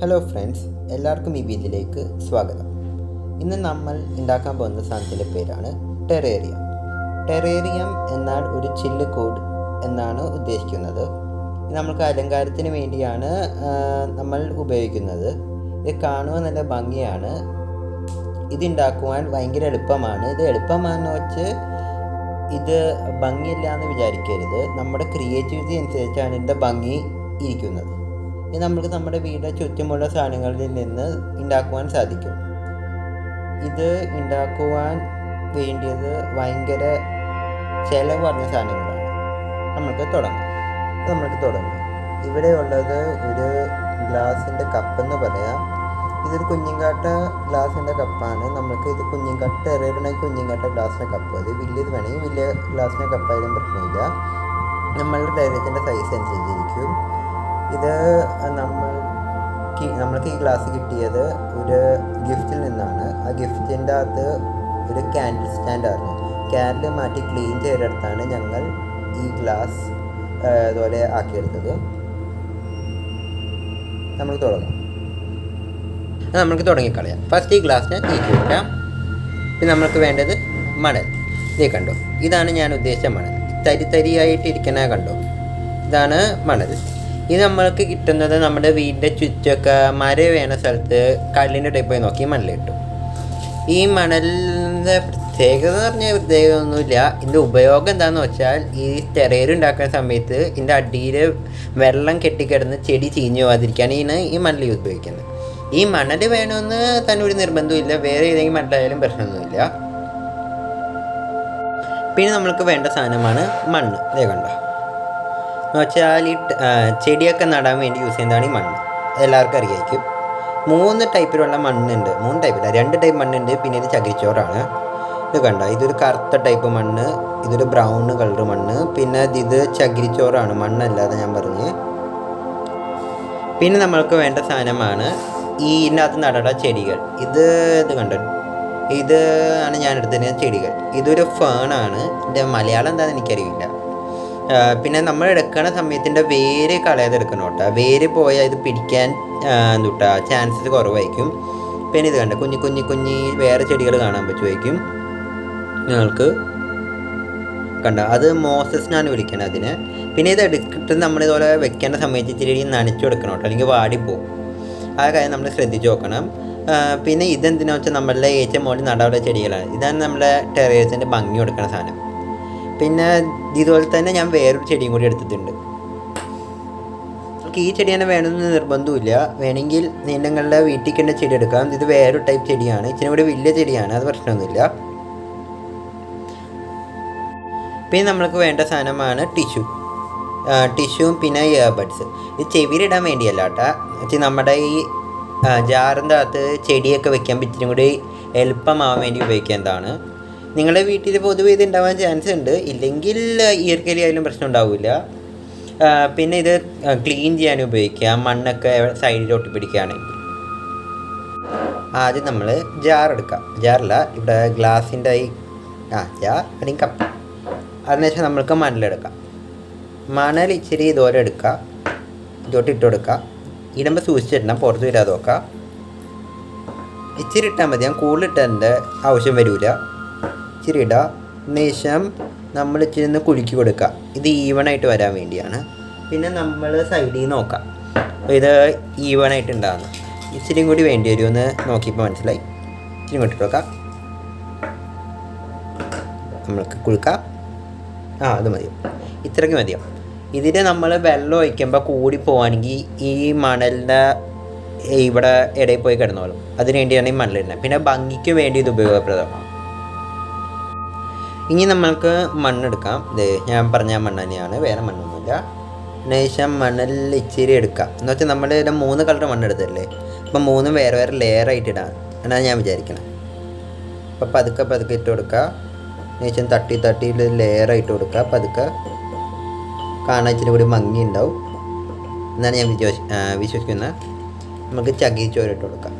Hello friends, എല്ലാവർക്കും ഈ വീഡിയോയിലേക്ക് സ്വാഗതം. ഇന്ന് നമ്മൾ ഉണ്ടാക്കാൻ പോകുന്ന സാധനത്തിൻ്റെ പേരാണ് ടെറേറിയം. ടെറേറിയം എന്നാൽ ഒരു ചില്ല് കൂട് എന്നാണ് ഉദ്ദേശിക്കുന്നത്. ഇത് നമുക്ക് അലങ്കാരത്തിന് വേണ്ടിയാണ് നമ്മൾ ഉപയോഗിക്കുന്നത്. ഇത് കാണുവാൻ നല്ല ഭംഗിയാണ്. ഇതുണ്ടാക്കുവാൻ ഭയങ്കര എളുപ്പമാണ്. ഇത് എളുപ്പമാണെന്ന് വെച്ച് ഇത് ഭംഗിയില്ല എന്ന് വിചാരിക്കരുത്. നമ്മുടെ ക്രിയേറ്റിവിറ്റി അനുസരിച്ചാണ് ഇതിൻ്റെ ഭംഗി ഇരിക്കുന്നത്. ഇത് നമുക്ക് നമ്മുടെ വീടിന് ചുറ്റുമുള്ള സാധനങ്ങളിൽ നിന്ന് ഉണ്ടാക്കുവാൻ സാധിക്കും. ഇത് ഉണ്ടാക്കുവാൻ വേണ്ടിയത് ഭയങ്കര ചിലവ് പറഞ്ഞ സാധനങ്ങളാണ്. നമ്മൾക്ക് തുടങ്ങാം. ഇവിടെ ഉള്ളത് ഒരു ഗ്ലാസിൻ്റെ കപ്പെന്ന് പറയാം. ഇതൊരു കുഞ്ഞിക്കാട്ട ഗ്ലാസിൻ്റെ കപ്പാണ്. നമുക്ക് ഇത് കുഞ്ഞിക്കാട്ട ടെറേറിയണെങ്കിൽ കുഞ്ഞിക്കാട്ട ഗ്ലാസിൻ്റെ കപ്പ്. അത് വലിയത് വേണമെങ്കിൽ വലിയ ഗ്ലാസിൻ്റെ കപ്പായാലും പ്രശ്നമില്ല. നമ്മളുടെ ടെറേറിയത്തിൻ്റെ സൈസ് അനുസരിച്ചിരിക്കും. ഇത് നമ്മൾക്ക് ഈ ഗ്ലാസ് കിട്ടിയത് ഒരു ഗിഫ്റ്റിൽ നിന്നാണ്. ആ ഗിഫ്റ്റിൻ്റെ അകത്ത് ഒരു ക്യാൻഡിൽ സ്റ്റാൻഡായിരുന്നു. ക്യാൻഡിൽ മാറ്റി ക്ലീൻ ചെയ്തെടുത്താണ് ഞങ്ങൾ ഈ ഗ്ലാസ് അതുപോലെ ആക്കിയെടുത്തത്. നമുക്ക് തുടങ്ങിക്കളയാം. ഫസ്റ്റ് ഈ ഗ്ലാസ്സിന് തീറ്റി വയ്ക്കാം. പിന്നെ നമ്മൾക്ക് വേണ്ടത് മണൽ. ഇതേ കണ്ടോ, ഇതാണ് ഞാൻ ഉദ്ദേശിച്ച മണൽ. തരിയായിട്ടിരിക്കുന്ന കണ്ടോ, ഇതാണ് മണൽ. ഇത് നമ്മൾക്ക് കിട്ടുന്നത് നമ്മുടെ വീടിൻ്റെ ചുറ്റൊക്കെ മരം വേണ സ്ഥലത്ത് കല്ലിൻ്റെ ടൈപ്പ് പോയി നോക്കി മണൽ കിട്ടും. ഈ മണലിൻ്റെ പ്രത്യേകത എന്ന് പറഞ്ഞാൽ പ്രത്യേകതയൊന്നുമില്ല. ഇതിൻ്റെ ഉപയോഗം എന്താണെന്ന് വെച്ചാൽ ഈ ടെറേറിയം ഉണ്ടാക്കുന്ന സമയത്ത് ഇതിൻ്റെ അടിയിൽ വെള്ളം കെട്ടിക്കിടന്ന് ചെടി ചീഞ്ഞു പോകാതിരിക്കാനാണ് ഈ മണൽ ഉപയോഗിക്കുന്നത്. ഈ മണൽ വേണമെന്ന് തന്നെ ഒരു നിർബന്ധമില്ല. വേറെ ഏതെങ്കിലും മണലായാലും പ്രശ്നമൊന്നുമില്ല. പിന്നെ നമ്മൾക്ക് വേണ്ട സാധനമാണ് മണ്ണ്. ഇതേ കണ്ടോ, എന്ന് വെച്ചാൽ ഈ ചെടിയൊക്കെ നടാൻ വേണ്ടി യൂസ് ചെയ്യുന്നതാണ് ഈ മണ്ണ്. അതെല്ലാവർക്കും അറിയായിരിക്കും. 3 ടൈപ്പിലുള്ള മണ്ണുണ്ട്. 3 ടൈപ്പില്ല, 2 ടൈപ്പ് മണ്ണുണ്ട്. പിന്നെ ഇത് ചകിരിച്ചോറാണ്. ഇത് കണ്ട, ഇതൊരു കറുത്ത ടൈപ്പ് മണ്ണ്, ഇതൊരു ബ്രൗൺ കളർ മണ്ണ്, പിന്നെ ഇത് ചകിരിച്ചോറാണ്, മണ്ണല്ലാതെ ഞാൻ പറഞ്ഞ്. പിന്നെ നമ്മൾക്ക് വേണ്ട സാധനമാണ് ഇതിനകത്ത് നടട ചെടികൾ. ഇത് കണ്ടോ, ഇത് ആണ് ഞാൻ എടുത്തിരുന്ന ചെടികൾ. ഇതൊരു ഫേണാണ്. ഇതിൻ്റെ മലയാളം എന്താണെന്ന് എനിക്കറിയില്ല. പിന്നെ നമ്മൾ എടുക്കുന്ന സമയത്തിൻ്റെ വേര് കളയാതെ എടുക്കണം കേട്ടോ. വേര് പോയാൽ ഇത് പിടിക്കാൻ ചാൻസസ് കുറവായിരിക്കും. പിന്നെ ഇത് കണ്ട കുഞ്ഞി വേറെ ചെടികൾ കാണാൻ പറ്റുമായിരിക്കും നിങ്ങൾക്ക്. കണ്ട, അത് മോസസ് എന്നാണ് വിളിക്കുന്നത് അതിന്. പിന്നെ ഇത് എടുത്തിട്ട് നമ്മളിതുപോലെ വെക്കേണ്ട സമയത്ത് ഇച്ചിരി നനച്ചു കൊടുക്കണം കേട്ടോ, അല്ലെങ്കിൽ വാടിപ്പോവും. ആ കാര്യം നമ്മൾ ശ്രദ്ധിച്ച് നോക്കണം. പിന്നെ ഇതെന്തിനാണെന്ന് വെച്ചാൽ നമ്മളുടെ ഏറ്റവും മുകളിൽ നടാനുള്ള ചെടികളാണ്. ഇതാണ് നമ്മുടെ ടെറേസിൻ്റെ ഭംഗി കൊടുക്കുന്ന സാധനം. പിന്നെ ഇതുപോലെ തന്നെ ഞാൻ വേറൊരു ചെടിയും കൂടി എടുത്തിട്ടുണ്ട്. നമുക്ക് ഈ ചെടി തന്നെ വേണമെന്ന് നിർബന്ധമില്ല. വേണമെങ്കിൽ നിങ്ങളുടെ വീട്ടിൽ കണ്ട ചെടി എടുക്കാം. ഇത് വേറൊരു ടൈപ്പ് ചെടിയാണ്, ഇച്ചിരി കൂടി വലിയ ചെടിയാണ്, അത് പ്രശ്നമൊന്നുമില്ല. പിന്നെ നമ്മൾക്ക് വേണ്ട സാധനമാണ് ടിഷ്യൂവും പിന്നെ ഇയർബഡ്സ്. ഇത് ചെവിയിലിടാൻ വേണ്ടിയല്ല കേട്ടോ. നമ്മുടെ ഈ ജാറിൻ്റെ അകത്ത് ചെടിയൊക്കെ വെക്കാൻ ഇച്ചിരി കൂടി എളുപ്പമാവാൻ വേണ്ടി ഉപയോഗിക്കുന്നതാണ്. നിങ്ങളുടെ വീട്ടിൽ പൊതുവെ ഇത് ഉണ്ടാവാൻ ചാൻസ് ഉണ്ട്. ഇല്ലെങ്കിൽ ഈർക്കലി ആയാലും പ്രശ്നം ഉണ്ടാവില്ല. പിന്നെ ഇത് ക്ലീൻ ചെയ്യാൻ ഉപയോഗിക്കാം, മണ്ണൊക്കെ സൈഡിലോട്ട് പിടിക്കുകയാണെങ്കിൽ. ആദ്യം നമ്മൾ ജാർ എടുക്കാം. ജാറല്ല, ഇവിടെ ഗ്ലാസിൻ്റെ ഈ ജാർ അല്ലെങ്കിൽ കപ്പ്. അതിനുശേഷം നമ്മൾക്ക് മണലെടുക്കാം. മണൽ ഇച്ചിരി ഇതുപോലെ എടുക്കുക, ഇതോട്ട് ഇട്ട് കൊടുക്കുക. ഇടുമ്പോൾ സൂക്ഷിച്ചിടണം, പുറത്ത് വരാതെ നോക്കുക. ഇച്ചിരി ഇട്ടാൽ മതി, ഞാൻ കൂടുതലിട്ടതിൻ്റെ ആവശ്യം വരില്ല. ഇച്ചിരി ഇടുക. ശേഷം നമ്മൾ ഇച്ചിരി ഒന്ന് കുലുക്കി കൊടുക്കുക. ഇത് ഈവണായിട്ട് വരാൻ വേണ്ടിയാണ്. പിന്നെ നമ്മൾ സൈഡിൽ നിന്ന് നോക്കാം ഇത് ഈവണായിട്ട് ഉണ്ടാകുന്നു. ഇച്ചിരിയും കൂടി വേണ്ടി വരുമെന്ന് നോക്കിയപ്പോൾ മനസ്സിലായി. ഇച്ചിരി ഇങ്ങോട്ട് നോക്കാം, നമ്മൾക്ക് കുലുക്കാം. അത് മതിയോ, ഇത്രയ്ക്ക് മതിയോ. ഇതിന് നമ്മൾ വെള്ളം ഒഴിക്കുമ്പോൾ കൂടി പോവുകയാണെങ്കിൽ ഈ മണലിൻ്റെ ഇവിടെ ഇടയിൽ പോയി കിടന്നോളും. അതിന് വേണ്ടിയാണ് ഈ മണലിടുന്നത്. പിന്നെ ഭംഗിക്ക് വേണ്ടി ഇത് ഉപയോഗപ്രദമാണ്. ഇനി നമ്മൾക്ക് മണ്ണെടുക്കാം. ഇത് ഞാൻ പറഞ്ഞ മണ്ണ് തന്നെയാണ്, വേറെ മണ്ണൊന്നുമില്ല. ശേഷം മണ്ണിൽ ഇച്ചിരി എടുക്കാം. എന്ന് വെച്ചാൽ നമ്മൾ 3 കളർ മണ്ണെടുത്തല്ലേ, അപ്പം 3 വേറെ ലെയറായിട്ട് ഇടാം എന്നാണ് ഞാൻ വിചാരിക്കണം. അപ്പം പതുക്കെ ഇട്ട് കൊടുക്കുക. ശേഷം തട്ടി ലെയറായിട്ട് കൊടുക്കുക. പതുക്കെ കാണാൻ ഇച്ചിരി കൂടി ഭംഗി ഉണ്ടാവും എന്നാണ് ഞാൻ വിശ്വസിക്കുന്നത്. നമുക്ക് ചകിരിച്ചോറ് ഇട്ട് കൊടുക്കാം.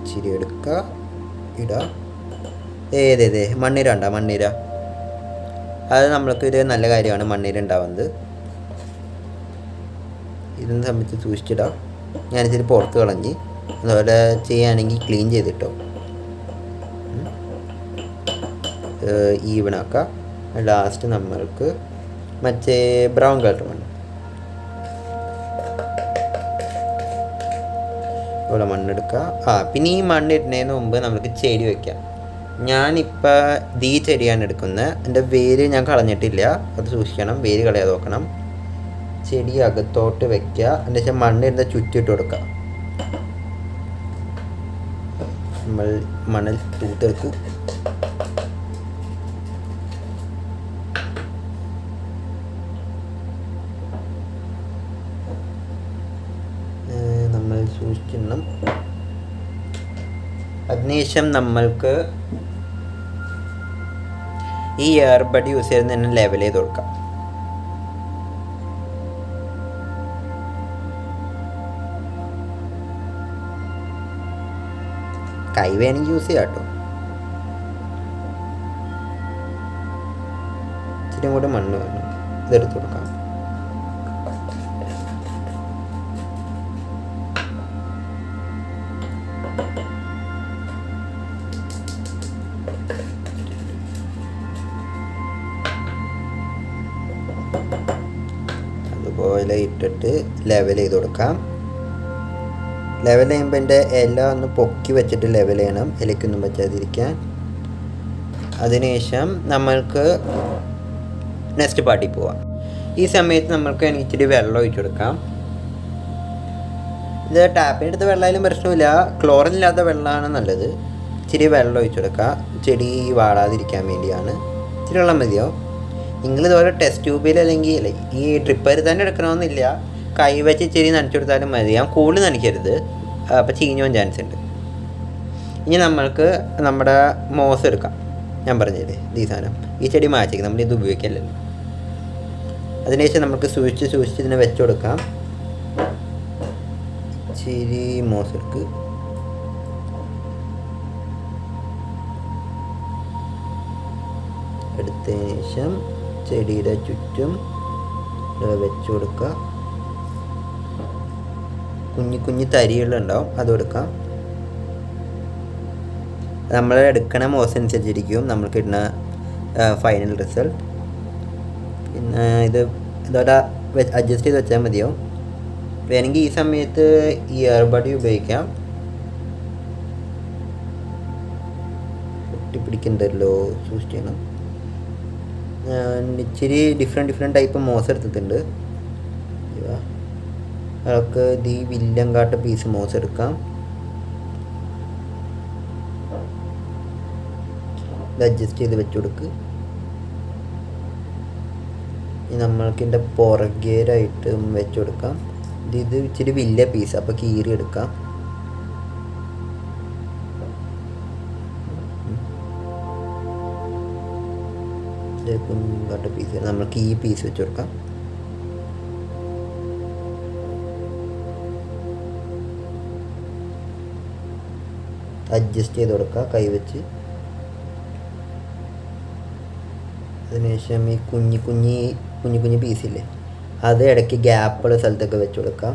ഇച്ചിരി എടുക്കുക, ഇടുക. മണ്ണീര അത് നമ്മൾക്ക് ഒരു നല്ല കാര്യമാണ് മണ്ണീര ഉണ്ടാവുന്നത്. ഇതിനെ സംബന്ധിച്ച് സൂക്ഷിച്ചിടാം. ഞാനിതിൽ പുറത്ത് കളഞ്ഞ് അതുപോലെ ചെയ്യുകയാണെങ്കിൽ ക്ലീൻ ചെയ്തിട്ടോ ഈവണാക്കാം. ലാസ്റ്റ് നമ്മൾക്ക് മറ്റേ ബ്രൗൺ കളർ മണ്ണ്, ഇവിടെ മണ്ണെടുക്കുക. പിന്നെ ഈ മണ്ണ് ഇടുന്നതിന് മുമ്പ് നമുക്ക് ചെടി വയ്ക്കാം. ഞാനിപ്പോൾ ഈ ചെടിയാണ് എടുക്കുന്നത്. എൻ്റെ വേര് ഞാൻ കളഞ്ഞിട്ടില്ല, അത് സൂക്ഷിക്കണം, വേര് കളയാതെ നോക്കണം. ചെടി അകത്തോട്ട് വെക്കുക, അതിന് ശേഷം മണ്ണ് ഇരുന്ന് ചുറ്റിട്ട് കൊടുക്കുക. നമ്മൾ മണൽ തൂത്തെടുക്കും. നമ്മൾ സൂക്ഷിക്കണം. അതിനുശേഷം നമ്മൾക്ക് ഈ ഇയർബഡ് യൂസ് ചെയ്ത് തന്നെ ലെവൽ ചെയ്ത് കൊടുക്കാം. കൈ വേണമെങ്കിൽ യൂസ് ചെയ്യാം കേട്ടോ. ഇച്ചിരി കൂടെ മണ്ണ് വേണം, ഇതെടുത്ത് കൊടുക്കാം. അതുപോലെ ഇട്ടിട്ട് ലെവൽ ചെയ്ത് കൊടുക്കാം. ലെവൽ ചെയ്യുമ്പോൾ എൻ്റെ ഇല ഒന്ന് പൊക്കി വെച്ചിട്ട് ലെവൽ ചെയ്യണം, ഇലയ്ക്കൊന്നും പറ്റാതിരിക്കാൻ. അതിനുശേഷം നമ്മൾക്ക് നെക്സ്റ്റ് പാർട്ടിൽ പോവാം. ഈ സമയത്ത് നമ്മൾക്ക് ഇച്ചിരി വെള്ളം ഒഴിച്ചു കൊടുക്കാം. ഇത് ടാപ്പിനെടുത്ത വെള്ളമായാലും പ്രശ്നമില്ല, ക്ലോറിൻ ഇല്ലാത്ത വെള്ളമാണ് നല്ലത്. ഇച്ചിരി വെള്ളം ഒഴിച്ചു കൊടുക്കുക, ചെടി വാടാതിരിക്കാൻ വേണ്ടിയാണ്. ഇച്ചിരി വെള്ളം മതിയോ. നിങ്ങളിതുപോലെ ടെസ്റ്റ് ട്യൂബിൽ അല്ലെങ്കിൽ ഈ ട്രിപ്പർ തന്നെ എടുക്കണമെന്നില്ല, കൈ വെച്ച് ഇച്ചിരി നനച്ചു കൊടുത്താലും മതി. ഞാൻ കൂടുതൽ നനയ്ക്കരുത്, അപ്പോൾ ചീഞ്ഞു പോകാൻ ചാൻസ് ഉണ്ട്. ഇനി നമ്മൾക്ക് നമ്മുടെ മോസ് എടുക്കാം. ഞാൻ പറഞ്ഞില്ലേ ഈ സാധനം, ഈ ചെടി മാറ്റിക്കും, നമ്മളിത് ഉപയോഗിക്കല്ലല്ലോ. അതിനുശേഷം നമുക്ക് സൂക്ഷിച്ച് ഇതിനെ വെച്ച് കൊടുക്കാം. ഇച്ചിരി മോസ് എടുക്കുക. എടുത്തതിന് ശേഷം ചെടിയുടെ ചുറ്റും വെച്ച് കൊടുക്കുക. കുഞ്ഞു തരികളുണ്ടാവും, അത് കൊടുക്കാം. നമ്മൾ എടുക്കണ മോസ് അനുസരിച്ചിരിക്കും നമ്മൾക്ക് കിട്ടുന്ന ഫൈനൽ റിസൾട്ട്. പിന്നെ ഇതോടെ അഡ്ജസ്റ്റ് ചെയ്ത് വെച്ചാൽ മതിയോ. വേണമെങ്കിൽ ഈ സമയത്ത് ഇയർബഡ് ഉപയോഗിക്കാം. ഒട്ടിപ്പിടിക്കണ്ടല്ലോ, സൂക്ഷിക്കണം. ഇച്ചിരി ഡിഫറെൻറ്റ് ടൈപ്പ് മോസ് എടുത്തിട്ടുണ്ട്. അതൊക്കെ ഈ വില്ലങ്കാട്ട പീസ് മോസ് എടുക്കാം. ഇത് അഡ്ജസ്റ്റ് ചെയ്ത് വെച്ച് കൊടുക്കുക. നമ്മൾക്ക് ഇതിൻ്റെ പുറകേരായിട്ട് വെച്ച് കൊടുക്കാം. ഇത് ഇച്ചിരി വലിയ പീസ്, അപ്പോൾ കീറി എടുക്കാം. കുഞ്ഞാട്ട പീസ് നമ്മൾക്ക് ഈ പീസ് വെച്ച് കൊടുക്കാം. അഡ്ജസ്റ്റ് ചെയ്ത് കൊടുക്കുക കൈ വെച്ച്. അതിനുശേഷം ഈ കുഞ്ഞു പീസില്ലേ, അത് ഇടയ്ക്ക് ഗ്യാപ്പുള്ള സ്ഥലത്തൊക്കെ വെച്ച് കൊടുക്കാം.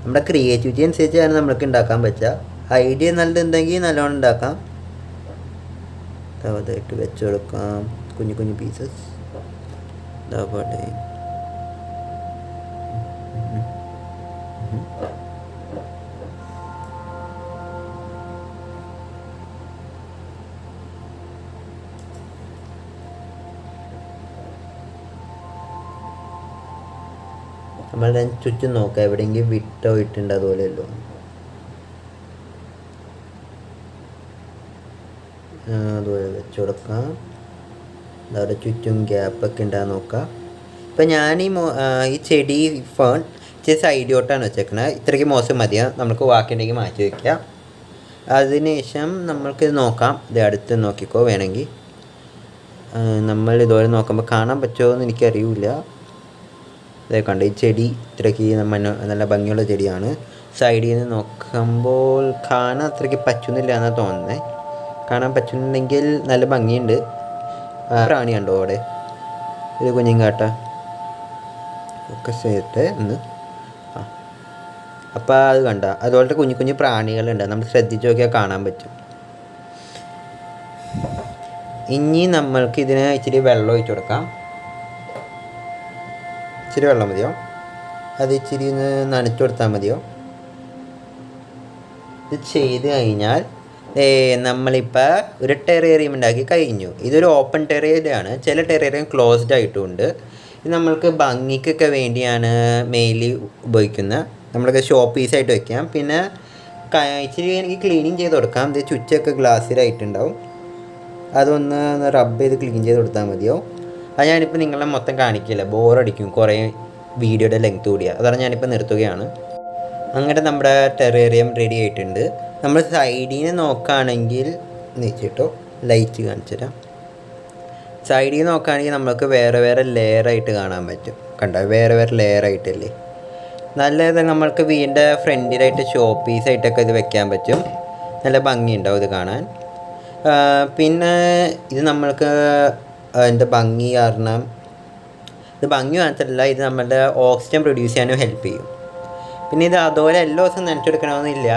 നമ്മുടെ ക്രിയേറ്റിവിറ്റി അനുസരിച്ചാണ് നമ്മൾക്ക് ഉണ്ടാക്കാൻ പറ്റുക. ഐഡിയ നല്ലതുണ്ടെങ്കിൽ നല്ലോണം ഉണ്ടാക്കാം. അതായിട്ട് വെച്ച് കൊടുക്കാം കുഞ്ഞു പീസസ്. അതേപോലെ നമ്മൾ ചുറ്റും നോക്കാം, എവിടെയെങ്കിലും വിട്ടോ ഇട്ടുണ്ട് അതുപോലെയല്ലോ. അതുപോലെ വെച്ച് കൊടുക്കാം. അതവിടെ ചുറ്റും ഗ്യാപ്പൊക്കെ ഉണ്ടാകാൻ നോക്കാം. ഇപ്പം ഞാൻ ഈ ചെടി ഫേൺ ഇച്ചിരി സൈഡിലോട്ടാണ് വെച്ചേക്കണത്. ഇത്രയ്ക്ക് മോശം മതിയാ, നമുക്ക് ബാക്കിയുണ്ടെങ്കിൽ മാറ്റി വയ്ക്കാം. അതിനുശേഷം നമ്മൾക്കിത് നോക്കാം. ഇത് അടുത്ത് നോക്കിക്കോ വേണമെങ്കിൽ. നമ്മൾ ഇതുപോലെ നോക്കുമ്പോൾ കാണാൻ പറ്റുമോ എന്ന് എനിക്കറിയില്ല. ഇതേ കണ്ട്, ഈ ചെടി ഇത്രയ്ക്ക് നല്ല ഭംഗിയുള്ള ചെടിയാണ്. സൈഡിൽ നിന്ന് നോക്കുമ്പോൾ കാണാൻ അത്രയ്ക്ക് പറ്റുന്നില്ല എന്നാണ് തോന്നുന്നത്. കാണാൻ പറ്റുന്നുണ്ടെങ്കിൽ നല്ല ഭംഗിയുണ്ട്. പ്രാണിയുണ്ടോ അവിടെ? ഇത് കുഞ്ഞിങ്കാട്ട ഫോക്കസ് ചെയ്തിട്ട് ഒന്ന് അപ്പോൾ അത് കണ്ട അതുപോലത്തെ കുഞ്ഞു കുഞ്ഞു പ്രാണികളുണ്ട്, നമ്മൾ ശ്രദ്ധിച്ച് നോക്കിയാൽ കാണാൻ പറ്റും. ഇനി നമ്മൾക്ക് ഇതിന് ഇച്ചിരി വെള്ളം ഒഴിച്ചു കൊടുക്കാം. ഇച്ചിരി വെള്ളം മതിയോ? അത് ഇച്ചിരി ഒന്ന് നനച്ചു കൊടുത്താൽ മതിയോ? ഇത് ചെയ്ത് കഴിഞ്ഞാൽ നമ്മളിപ്പോൾ ഒരു ടെറേറിയം ഉണ്ടാക്കി കഴിഞ്ഞു. ഇതൊരു ഓപ്പൺ ടെറേറിയമാണ്, ചില ടെറേറിയം ക്ലോസ്ഡ് ആയിട്ടുമുണ്ട്. ഇത് നമ്മൾക്ക് ഭംഗിക്കൊക്കെ വേണ്ടിയാണ് മെയിൻലി ഉപയോഗിക്കുന്നത്. നമ്മൾക്ക് ഷോ പീസായിട്ട് വയ്ക്കാം. പിന്നെ ഇച്ചിരി എനിക്ക് ക്ലീനിങ് ചെയ്ത് കൊടുക്കാം. ഇത് ചുറ്റൊക്കെ ഗ്ലാസ്സിലായിട്ടുണ്ടാവും, അതൊന്ന് റബ്ബ് ചെയ്ത് ക്ലീൻ ചെയ്ത് കൊടുത്താൽ മതിയോ? അത് ഞാനിപ്പോൾ നിങ്ങളെ മൊത്തം കാണിക്കില്ല, ബോറടിക്കും, കുറേ വീഡിയോയുടെ ലെങ്ത് കൂടിയാണ്. അതാണ് ഞാനിപ്പോൾ നിർത്തുകയാണ്. അങ്ങനെ നമ്മുടെ ടെറേറിയം റെഡി ആയിട്ടുണ്ട്. നമ്മൾ സൈഡിൽ നിന്ന് നോക്കുകയാണെങ്കിൽ നീച്ചിട്ടോ ലൈറ്റ് കാണിച്ചു തരാം. സൈഡിൽ നിന്ന് നോക്കുകയാണെങ്കിൽ നമുക്ക് വേറെ വേറെ ലെയറായിട്ട് കാണാൻ പറ്റും. കണ്ടോ, വേറെ വേറെ ലെയറായിട്ടല്ലേ? നല്ലത് നമ്മൾക്ക് വീടിൻ്റെ ഫ്രണ്ടിലായിട്ട് ഷോ പീസായിട്ടൊക്കെ ഇത് വെക്കാൻ പറ്റും. നല്ല ഭംഗിയുണ്ടാവും ഇത് കാണാൻ. പിന്നെ ഇത് നമ്മൾക്ക് അതിൻ്റെ ഭംഗി കാരണം, ഇത് ഭംഗി മാത്രമല്ല, ഇത് നമ്മളുടെ ഓക്സിജൻ പ്രൊഡ്യൂസ് ചെയ്യാനും ഹെൽപ്പ് ചെയ്യും. പിന്നെ ഇത് അതുപോലെ എല്ലാ ദിവസവും നനച്ചെടുക്കണമെന്നില്ല,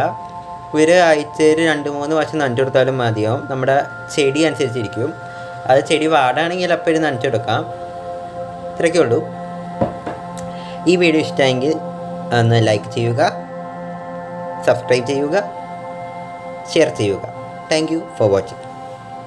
ഒരു ആഴ്ചയിൽ 2-3 വർഷം നനച്ചെടുത്താലും മതിയാവും. നമ്മുടെ ചെടി അനുസരിച്ചിരിക്കും. അത് ചെടി വാടാണെങ്കിൽ അപ്പോൾ ഇത് നനച്ചെടുക്കാം. ഇത്രയൊക്കെ ഉള്ളൂ. ഈ വീഡിയോ ഇഷ്ടമെങ്കിൽ ഒന്ന് ലൈക്ക് ചെയ്യുക, സബ്സ്ക്രൈബ് ചെയ്യുക, ഷെയർ ചെയ്യുക. Thank you for watching.